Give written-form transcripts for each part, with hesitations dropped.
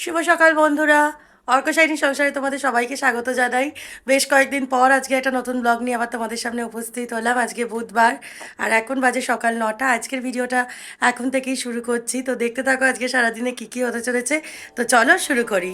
শুভ সকাল বন্ধুরা। অর্কশাইনী সংসারে তোমাদের সবাইকে স্বাগত জানাই। বেশ কয়েকদিন পর আজকে একটা নতুন ব্লগ নিয়ে আবার তোমাদের সামনে উপস্থিত হলাম। আজকে বুধবার আর এখন বাজে সকাল 9টা। আজকের ভিডিওটা এখন থেকেই শুরু করছি, তো দেখতে থাকো আজকে সারাদিনে কী কী হতে চলেছে। তো চলো শুরু করি।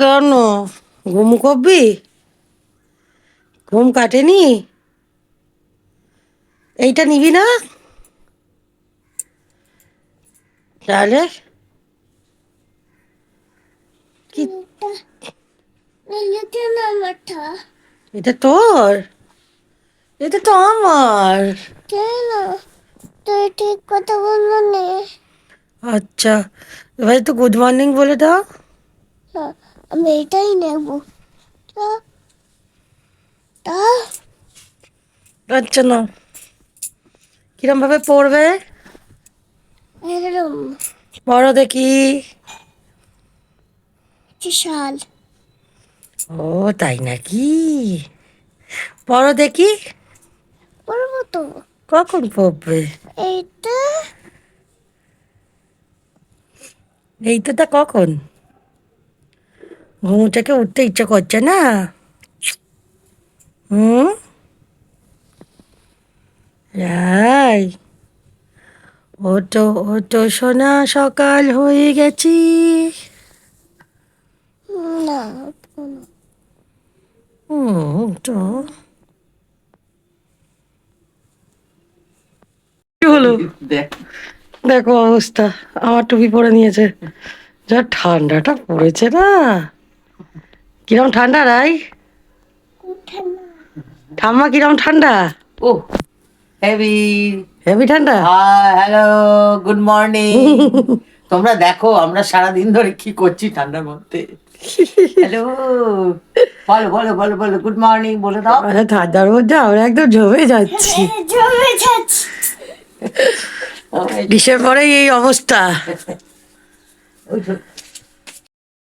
কেন ঘুম করবি? ঘুম কাটেনি? এইটা নিবি না তাহলে? কি এটা তোর? এটা তো আমার। কেন তুই ঠিক কথা বলবো না? আচ্ছা, এবার তো গুড মর্নিং বলে দাও। হ্যাঁ, আমি এটাই নেব। তা তা আচ্ছা না, কিরম ভাবে পড়বে? এরম বড় দেখি। বিশাল ও তাই নাকি? বড় দেখি। পড়বো তো। কখন পড়বে? এইটা এইটা কখন? ঘুম থেকে উঠতে ইচ্ছে করছে না? হুম, রাই, ওটো ওটো সোনা, সকাল হয়ে গেছি। না। তো কি হলো? দেখো অবস্থা, আমার টুপি পরে নিয়েছে। যা ঠান্ডাটা পড়েছে না! কিরম ঠান্ডা রাই? উঠে না। ঠাম্মা কিরম ঠান্ডা? ও হেভি। হেভি ঠান্ডা। Hi, hello, good morning. তোমরা দেখো আমরা সারা দিন ধরে কি করছি ঠান্ডার মধ্যে। হ্যালো, বলো বলো বলো বলো, গুড মর্নিং বলে দাও। মানে ঠান্ডার মধ্যে আমরা একদম জমে যাচ্ছি। জমে যাচ্ছে। ডিসেম্বরে এই অবস্থা।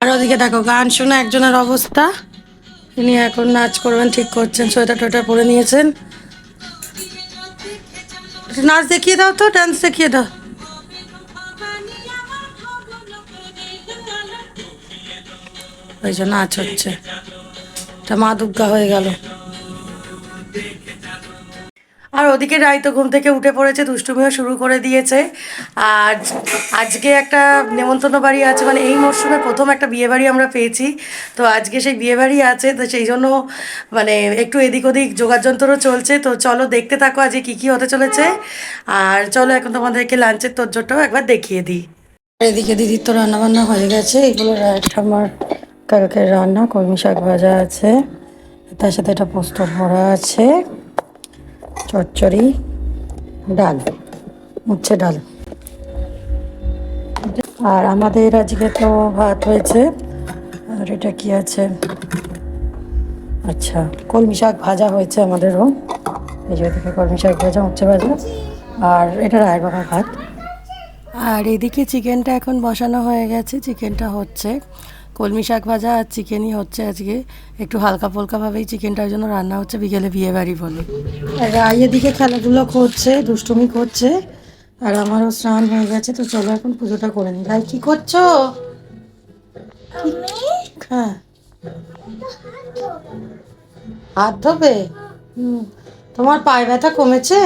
আর ওদিকে দেখো গান শোনা একজনের অবস্থা। তিনি এখন নাচ করবেন ঠিক করছেন, সোয়েটার টোয়েটার পরে নিয়েছেন। একটু নাচ দেখিয়ে দাও তো, ডান্স দেখিয়ে দাও। ওই যে নাচ হচ্ছে, এটা মা দুর্গা হয়ে গেল। আর ওদিকে রাই তো ঘুম থেকে উঠে পড়েছে, দুষ্টুমিও শুরু করে দিয়েছে। আর আজকে একটা নেমন্তন্ন বাড়ি আছে, মানে এই মরশুমে প্রথম একটা বিয়ে বাড়ি আমরা পেয়েছি। তো আজকে সেই বিয়ে বাড়ি আছে, তো সেই জন্য মানে একটু এদিক ওদিক যোগাযন্ত্রও চলছে। তো চলো দেখতে থাকো আজকে কী কী হতে চলেছে। আর চলো এখন তোমাদেরকে লাঞ্চের তোরজোরটাও একবার দেখিয়ে দিই। এদিকে দিদির তো রান্নাবান্না হয়ে গেছে। এগুলো আমার কালকের রান্না, কলমি শাক ভাজা আছে, তার সাথে একটা পোস্তর ভরা আছে, চচ্চড়ি, ডাল, উচ্ছে ডাল। আর আমাদের আজকে তো ভাত হয়েছে। আর এটা কি আছে? আচ্ছা, কলমি শাক ভাজা হয়েছে আমাদেরও। এই যে ওদিকে কলমি শাক ভাজা, উচ্ছে ভাজা, আর এটা রায়ের বাবার ভাত। আর এদিকে চিকেনটা এখন বসানো হয়ে গেছে, চিকেনটা হচ্ছে। কলমি শাক ভাজা আর চিকেনই হচ্ছে আজকে। একটু হালকা ফুলকাভাবেই চিকেনটার জন্য রান্না হচ্ছে, বিকেলে বিয়ে বাড়ি বলে। আর রাই এদিকে খেলাধুলো করছে, দুষ্টুমি করছে। আর আমারও স্নান হয়ে গেছে, তো চলো এখন পুজোটা করে নিই। রাই কি করছো? হ্যাঁ, হাত ধোবে? তোমার পায়ে ব্যথা কমেছে?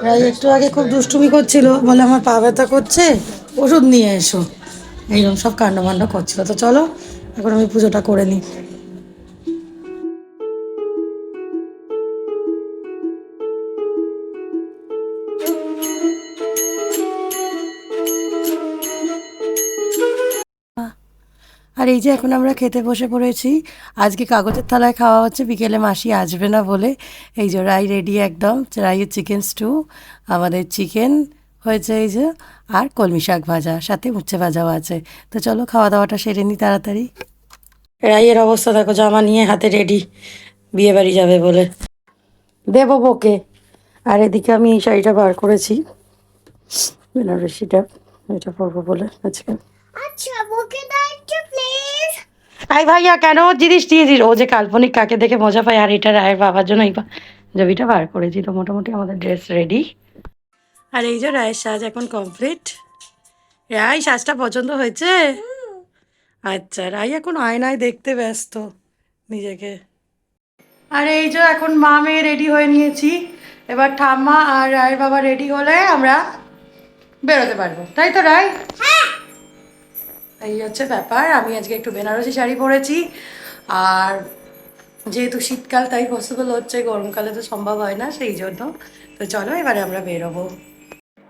রাই একটু আগে খুব দুষ্টুমি করছিল, বলে আমার পা ব্যথা করছে, ওষুধ নিয়ে এসো, এইরকম সব কাণ্ডমাণ্ড করছিল। তো চলো এখন আমি পুজোটা করে নিই। আর এই যে এখন আমরা খেতে বসে পড়েছি। আজকে কাগজের থালায় খাওয়া হচ্ছে, বিকেলে মাসি আসবে না বলে। এই যে রাই রেডি একদম, রাইয়ের চিকেন স্টু, আমাদের চিকেন হয়েছে এই যে, আর কলমি শাক ভাজা, সাথে উচ্ছে ভাজাও আছে। তো চলো খাওয়া দাওয়াটা সেরে নিই তাড়াতাড়ি। রাইয়ের অবস্থা দেখো, জামা নিয়ে হাতে রেডি বিয়ে বাড়ি যাবে বলে। দেবো বকে। আর এদিকে আমি এই শাড়িটা বার করেছি, বেনারসিটা, এটা পরবো বলে আজকে। আচ্ছা বকে দাও একটু প্লিজ। আই ভাইয়া কেন ওর জিনিস দিয়েছিস? ও যে কাল্পনিক কাকে দেখে মজা পায়, আর এটা রায়ের বাবার জন্য এই জবিটা বার করেছি। তো মোটামুটি আমাদের ড্রেস রেডি। আর এই যে রায়ের সাজ এখন কমপ্লিট। রায় সাজটা পছন্দ হয়েছে? আচ্ছা, রাই এখন আয়নায় দেখতে ব্যস্ত নিজেকে। আর এই যে এখন মা মেয়ে রেডি হয়ে নিয়েছি, এবার ঠাম্মা আর রায়ের বাবা রেডি হলে আমরা বেরোতে পারবো, তাই তো রায়? এই হচ্ছে ব্যাপার। আমি আজকে একটু বেনারসি শাড়ি পরেছি, আর যেহেতু শীতকাল তাই পসিবল হচ্ছে, গরমকালে তো সম্ভব হয় না, সেই জন্য। তো চলো এবারে আমরা বেরোবো।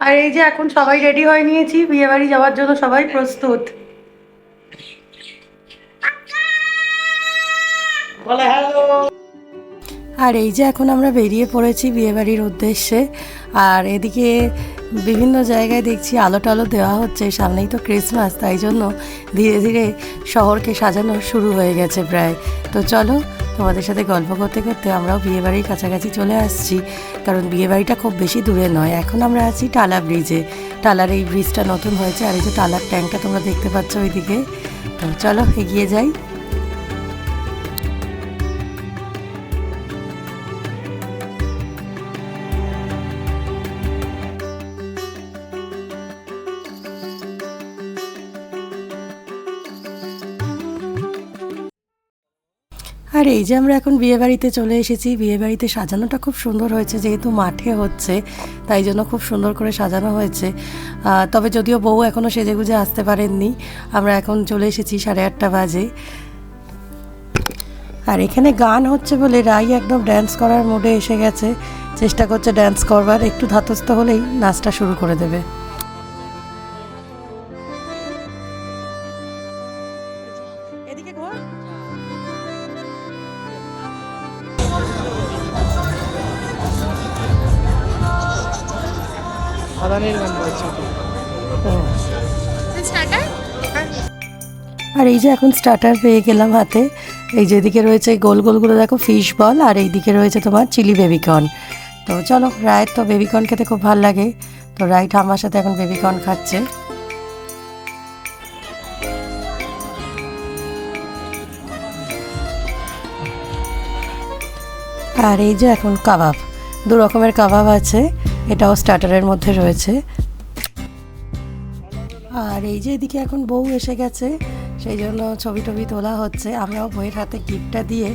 আর এই যে এখন সবাই রেডি হয়ে নিয়েছি, বিয়ে বাড়ি যাওয়ার জন্য সবাই প্রস্তুত। আর এই যে এখন আমরা বেরিয়ে পড়েছি বিয়েবাড়ির উদ্দেশ্যে। আর এদিকে বিভিন্ন জায়গায় দেখছি আলো টালো দেওয়া হচ্ছে, সামনেই তো ক্রিসমাস, তাই জন্য ধীরে ধীরে শহরকে সাজানো শুরু হয়ে গেছে প্রায়। তো চলো তোমাদের সাথে গল্প করতে করতে আমরাও বিয়েবাড়ির কাছাকাছি চলে আসছি, কারণ বিয়েবাড়িটা খুব বেশি দূরে নয়। এখন আমরা আছি টালা ব্রিজে। টালার এই ব্রিজটা নতুন হয়েছে, আর এই যে টালার ট্যাঙ্কটা তোমরা দেখতে পাচ্ছ ওইদিকে। তো চলো এগিয়ে যাই। আর এই যে আমরা এখন বিয়েবাড়িতে চলে এসেছি। বিয়েবাড়িতে সাজানোটা খুব সুন্দর হয়েছে, যেহেতু মাঠে হচ্ছে তাই জন্য খুব সুন্দর করে সাজানো হয়েছে। তবে যদিও বউ এখনও সেজেগুজে আসতে পারেননি, আমরা এখন চলে এসেছি 8:30 বাজে। আর এখানে গান হচ্ছে বলে রাই একদম ড্যান্স করার মুডে এসে গেছে, চেষ্টা করছে ড্যান্স করবার, একটু ধাতস্থ হলেই নাচটা শুরু করে দেবে। আর এই যে এখন স্টার্টার পেয়ে গেলাম হাতে। এই যেদিকে রয়েছে গোল গোলগুলো দেখো ফিশ বল, আর এইদিকে রয়েছে তোমার চিলি বেবিকর্ন। তো চলো, রায়ের তো বেবিকর্ন খেতে খুব ভালো লাগে, তো রাই ঠাম্মার সাথে এখন বেবিকর্ন খাচ্ছে। আর এই যে এখন কাবাব, 2 রকমের কাবাব আছে, এটাও স্টার্টারের মধ্যে রয়েছে। আর এই যে এদিকে এখন বউ এসে গেছে, সেই জন্য ছবি টবি তোলা হচ্ছে। আমরাও বউয়ের হাতে গিফটটা দিয়ে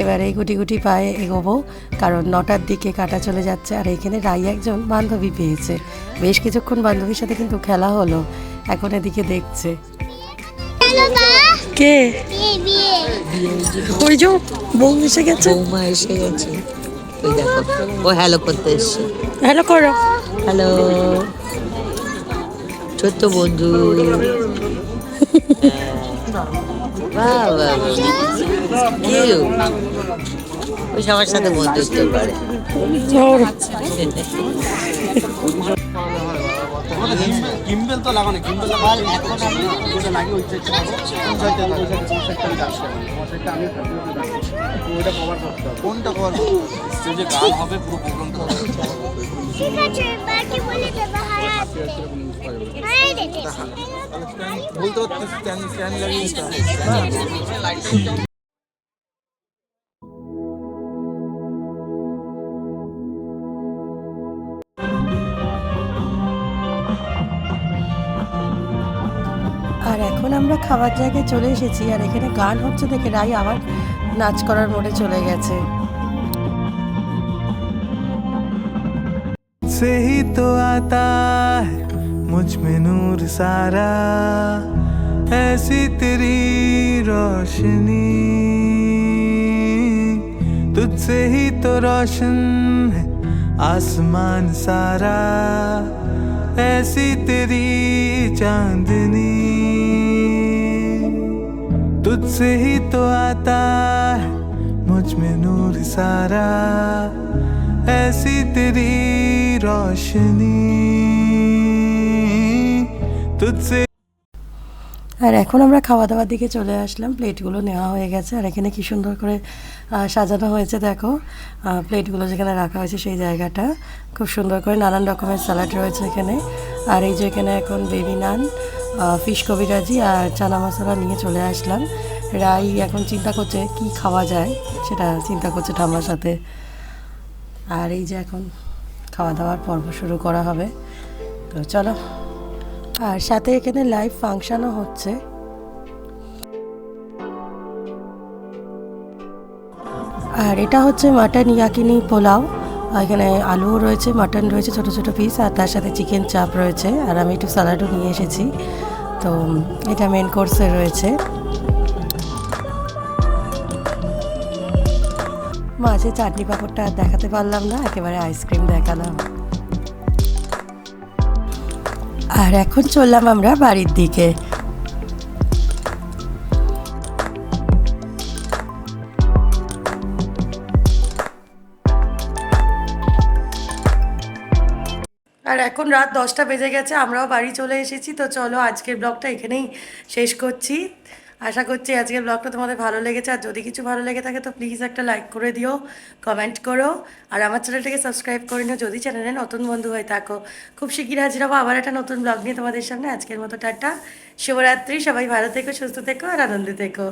এবারে গুটি গুটি পায়ে এগোবো, কারণ 9টার দিকে কাটা চলে যাচ্ছে। আর এইখানে রাই একজন বান্ধবী পেয়েছে, বেশ কিছুক্ষণ বান্ধবীর সাথে কিন্তু খেলা হলো, এখন এদিকে দেখছে। কে? ওই যে বউ এসে গেছে, বৌমা এসে গেছে, ওই দেখো ও হ্যালো করতে এসছে। হ্যালো করো। হ্যালো ছোট্ট বন্ধু। বাহ বাহ, ওই সবার সাথে বন্ধুত্ব করে। গিম্বেল তো লাগানো, গিম্বেল লাগানো এখন আমি যেটা লাগিয়ে ওই সাইডটা আমি ওটা কভার করতে হবে। কোনটা কভার করতে হবে? যে গান হবে পুরো প্রোগ্রাম কভার করতে হবে। ঠিক আছে বাকি বলে দেবা। হ্যাঁ বলতে পারতে স্ট্যান্ড লাগিয়ে দিতে হবে। আর এখন আমরা খাবার জায়গায় চলে এসেছি, আর এখানে গান হচ্ছে দেখে রাই আবার নাচ করার মোড়ে চলে গেছে। से ही तो आता है मुझ में नूर सारा, ऐसी तेरी रोशनी, तुझसे ही तो रोशन है आसमान सारा, ऐसी तेरी चांदनी, तुझसे ही तो आता है मुझ में नूर सारा, ऐसी तेरी रोशनी, तुझसे। আর এখন আমরা খাওয়া দাওয়ার দিকে চলে আসলাম, প্লেটগুলো নেওয়া হয়ে গেছে। আর এখানে কি সুন্দর করে সাজানো হয়েছে দেখো, প্লেটগুলো যেখানে রাখা হয়েছে সেই জায়গাটা খুব সুন্দর করে, নানান রকমের স্যালাড রয়েছে এখানে। আর এই যে এখানে এখন বেবি নান, ফিশ কবিরাজি আর চানা মশলা নিয়ে চলে আসলাম। রাই এখন চিন্তা করছে কি খাওয়া যায়, সেটা চিন্তা করছে ঠাম্মার সাথে। আর এই যে এখন খাওয়া দাওয়ার পর্ব শুরু করা হবে, তো চলো। আর সাথে এখানে লাইভ ফাংশনও হচ্ছে। আর এটা হচ্ছে মাটন ইয়াকিনি পোলাও, এখানে আলুও রয়েছে, মাটন রয়েছে ছোট ছোট পিস, আর তার সাথে চিকেন চাপ রয়েছে। আর আমি একটু স্যালাডও নিয়ে এসেছি, তো এটা মেন কোর্সে রয়েছে। মাঝে চাটনি পাঁপড়টা আর দেখাতে পারলাম না, একেবারে আইসক্রিম দেখালাম। আর এখন চললাম আমরা বাড়ির দিকে। আর এখন রাত 10টা বেজে গেছে, আমরাও বাড়ি চলে এসেছি। তো চলো আজকের ব্লগটা এখানেই শেষ করছি। আশা করছি আজকের ব্লগটা তোমাদের ভালো লেগেছে। আর যদি কিছু ভালো লেগে থাকে তো প্লিজ একটা লাইক করে দিও, কমেন্ট করো, আর আমার চ্যানেলটাকে সাবস্ক্রাইব করে নিও যদি চ্যানেলে নতুন বন্ধু হয়ে থাকো। খুব শিগগির হাজির হবো আবার একটা নতুন ব্লগ নিয়ে তোমাদের সামনে। আজকের মতো টাটা, শুভরাত্রি, সবাই ভালো থেকো, সুস্থ থেকো আর আনন্দে থেকো।